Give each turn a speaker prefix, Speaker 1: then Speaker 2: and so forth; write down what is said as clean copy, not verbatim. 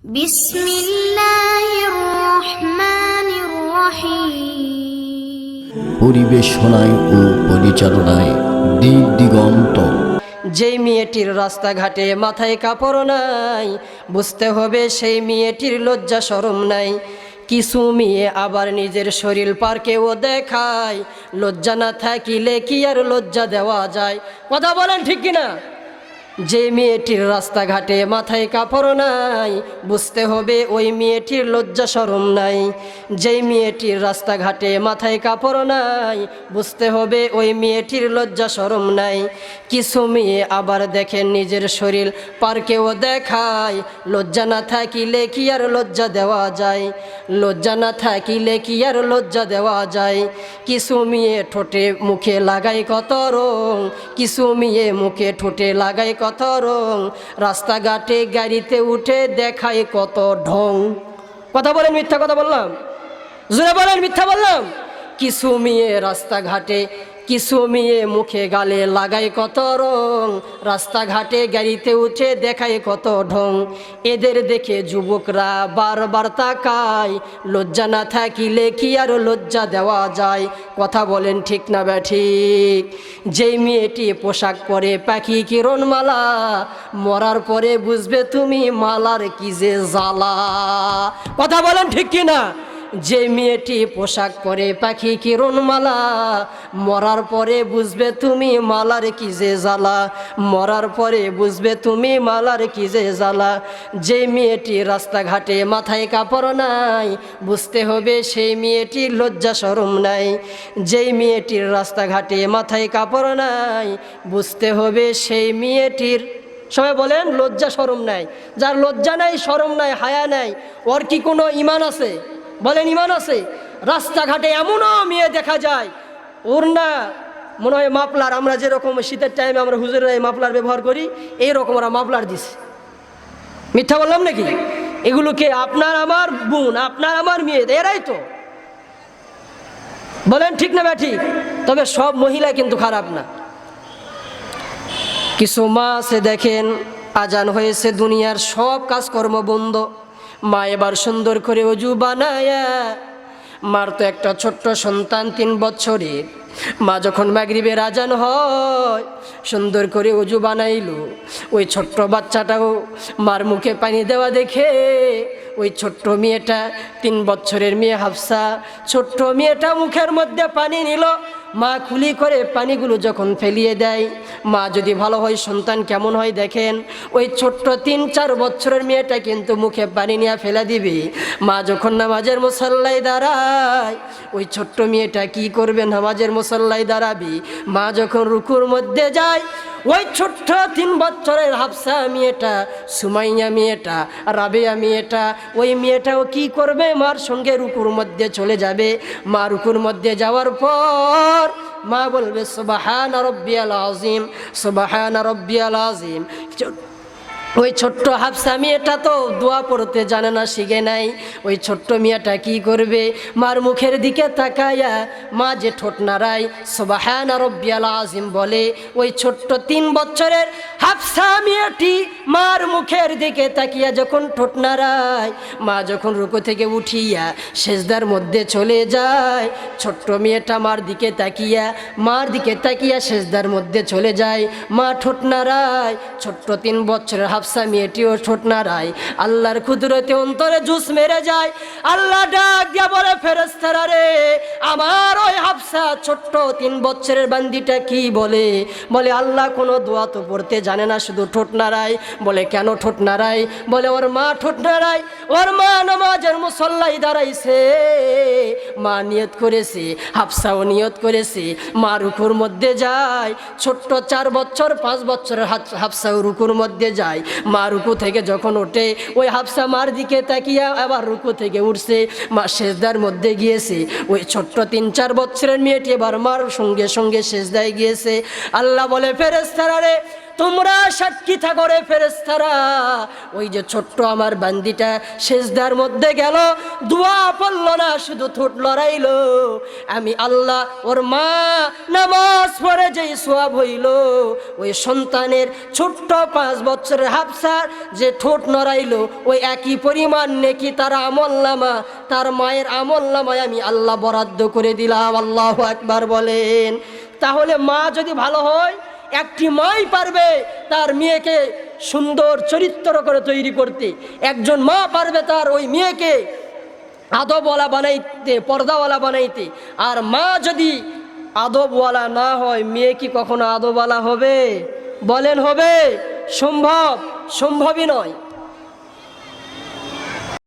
Speaker 1: বিসমিল্লাহির রহমানির রহিম।
Speaker 2: পরিবেশনায় ও পরিচালনায় দিক দিগন্ত।
Speaker 3: যেই মেয়েটির রাস্তাঘাটে মাথায় কাপড় নাই, বুঝতে হবে সেই মেয়েটির লজ্জা শরম নাই। কিছু মেয়ে আবার নিজের শরীর পার্কেও দেখায়, লজ্জা না থাকিলে কি আর লজ্জা দেওয়া যায়? কথা বলেন ঠিক কিনা? যে মেয়েটির রাস্তাঘাটে মাথায় কাপড় নাই, বুঝতে হবে ওই মেয়েটির লজ্জা শরম নাই। যেই মেয়েটির রাস্তাঘাটে মাথায় কাপড় নাই, বুঝতে হবে ওই মেয়েটির লজ্জা শরম নাই। কিছু মেয়ে আবার দেখেন নিজের শরীর পার্কেও দেখায়, লজ্জা না থাকিলে কি আর লজ্জা দেওয়া যায়? লজ্জা না থাকিলে কি আর লজ্জা দেওয়া যায়? কিছু মেয়ে ঠোঁটে মুখে লাগায় কত রং, কিছু মেয়ে মুখে ঠোঁটে লাগায় কত রং, রাস্তাঘাটে গাড়িতে উঠে দেখায় কত ঢং। কথা বলেন মিথ্যা কথা বললাম? জোরে বলেন মিথ্যা বললাম? কিছু মেয়ে রাস্তাঘাটে, কিছু মেয়ে মুখে গালে লাগায় কত রং, রাস্তাঘাটে গাড়িতে উঠে দেখায় কত ঢং। এদের দেখে যুবকরা বারবার তাকায়, লজ্জা না থাকিলে কি আর লজ্জা দেওয়া যায়? কথা বলেন ঠিক না ব্যাঠিক? যেই মেয়েটি পোশাক পরে পাখি কিরণমালা, মরার পরে বুঝবে তুমি মালার কি যে জ্বালা। কথা বলেন ঠিক কিনা? যে মেয়েটি পোশাক পরে পাখি কিরণমালা, মরার পরে বুঝবে তুমি মালার কি যে জ্বালা, মরার পরে বুঝবে তুমি মালার কি যে জ্বালা। যে মেয়েটি রাস্তাঘাটে মাথায় কাপড় নাই, বুঝতে হবে সেই মেয়েটির লজ্জা শরম নাই। যেই মেয়েটির রাস্তাঘাটে মাথায় কাপড় নাই, বুঝতে হবে সেই মেয়েটির, সবাই বলেন, লজ্জা শরম নাই। যার লজ্জা নাই, শরম নাই, হায়া নাই, ওর কি কোনো ঈমান আছে? বলেন ঈমান আছে? রাস্তাঘাটে এমনও মেয়ে দেখা যায়, ওর না মনে হয় মাফলার, আমরা যেরকম শীতের টাইমে আমরা হুজুরেরা মাফলার ব্যবহার করি, এইরকম ওরা মাফলার দিছে। মিথ্যা বললাম নাকি? এগুলোকে আপনার আমার বোন, আপনার আমার মেয়ে, এরাই তো। বলেন ঠিক না ব্যাঠিক? তবে সব মহিলা কিন্তু খারাপ না। কিছু মা আছে দেখেন, আজান হয়েছে, দুনিয়ার সব কাজকর্ম বন্ধ, মা এবার সুন্দর করে অজু বানায়া, মার তো একটা ছোট্ট সন্তান 3 বছরের, মা যখন মাগরিবের আজান হয় সুন্দর করে অজু বানাইলো, ওই ছোট্ট বাচ্চাটাও মার মুখে পানি দেওয়া দেখে ওই ছোট্ট মেয়েটা, 3 বছরের মেয়ে হাফসা, ছোট্ট মেয়েটা মুখের মধ্যে পানি নিল, মা খুলি করে পানিগুলো যখন ফেলিয়ে দেয়, মা যদি ভালো হয় সন্তান কেমন হয় দেখেন। ওই ছোট্ট 3-4 বছরের মেয়েটা কিন্তু মুখে পানি নিয়ে ফেলে দিবে। মা যখন নামাজের মুসল্লায় দাঁড়ায়, ওই ছোট্ট মেয়েটা কি করবে? নামাজের মুসল্লায় দাঁড়াবে। মা যখন রুকুর মধ্যে যায়, ওই ছোট্ট 3 বছরের হাফসা মেয়েটা, সুমাইয়া মেয়েটা, রাবেয়া মেয়েটা, ওই মেয়েটাও কি করবে? মার সঙ্গে রুকুর মধ্যে চলে যাবে। মা রুকুর মধ্যে যাওয়ার পর মা বলবে সুবহান রাব্বিয়াল আযীম, সুবহান রাব্বিয়াল আযীম। ওই ছোট্ট হাফসা মেয়েটা তো দোয়া পড়তে জানে না, শিখে নাই। ওই ছোট্ট মেয়েটা কি করবে? মার মুখের দিকে তাকায়া মা যে ঠোঁট নাড়ায় সুবহান রাব্বিয়াল আযীম বলে, ওই ছোট্ট 3 বছরের হাফসা মেয়েটি মার মুখের দিকে তাকিয়া যখন ঠোঁট নাড়ায়, মা যখন রুকু থেকে উঠিয়া সেজদার মধ্যে চলে যায়, ছোট্ট মেয়েটা মার দিকে তাকিয়া সেজদার মধ্যে চলে যায়। মা ঠোঁট নাড়ায়, ছোট্ট 3 বছরের হাফসা মেয়েটিও ঠোঁট নাড়ায়। আল্লাহর কুদরতে অন্তরে জুস মেরে যায়। আল্লাহ ডাক দিয়া বলে, ফেরেশতারা রে, আমার ওই হাফসা ছোট্ট 3 বছরের বান্দিটা কি বলে? বলে আল্লাহ কোনো দোয়া তো পড়তে জানে না, শুধু ঠোঁট নাড়ায়। বলে কেন ঠোঁট নাড়ায়? বলে ওর মা ঠোঁট নাড়ায়, ওর মা নামাজের মুসল্লায় দাঁড়াইছে, মা নিয়ত করেছে, হাফসাও নিয়ত করেছে, মা রুকুর মধ্যে যায়। ছোট্ট 4 বছর 5 বছরের হাফসাও রুকুর মধ্যে যায়। মা রুকু থেকে যখন ওঠে, ওই হাফসা মার দিকে তাকিয়া আবার রুকু থেকে উঠছে, মা সেজদার মধ্যে গিয়েছে। ওই ছোট্ট 3-4 বছরের মেয়েটি এবার মার সঙ্গে সঙ্গে সেজদায় গিয়েছে। আল্লাহ বলে, ফেরেশতারা রে, তোমরা সাক্ষী থাকো রে ফেরেশতারা, ওই যে ছোট্ট আমার বান্দিটা সেজদার মধ্যে গেল, দোয়া পড়ল না, শুধু ঠোঁট লড়াইলো, আমি আল্লাহ ওর মা নামাজ পড়ে যেই সওয়াব হইল, ওই সন্তানের ছোট্ট 5 বছরের হাফসার যে ঠোঁট নড়াইলো, ওই একই পরিমাণ নেকি তার আমলনামা, তার মায়ের আমলনামায় আমি আল্লাহ বরাদ্দ করে দিলাম। আল্লাহু আকবার বলেন। তাহলে মা যদি ভালো হয়, একটি মাই পারবে তার মেয়েকে সুন্দর চরিত্র করে তৈরি করতে, একজন মা পারবে তার ওই মেয়েকে আদবওয়ালা বানাইতে, পর্দাওয়ালা বানাইতে। আর মা যদি আদবওয়ালা না হয়, মেয়ে কি কখনো আদবওয়ালা হবে? বলেন হবে? সম্ভব? সম্ভবই নয়।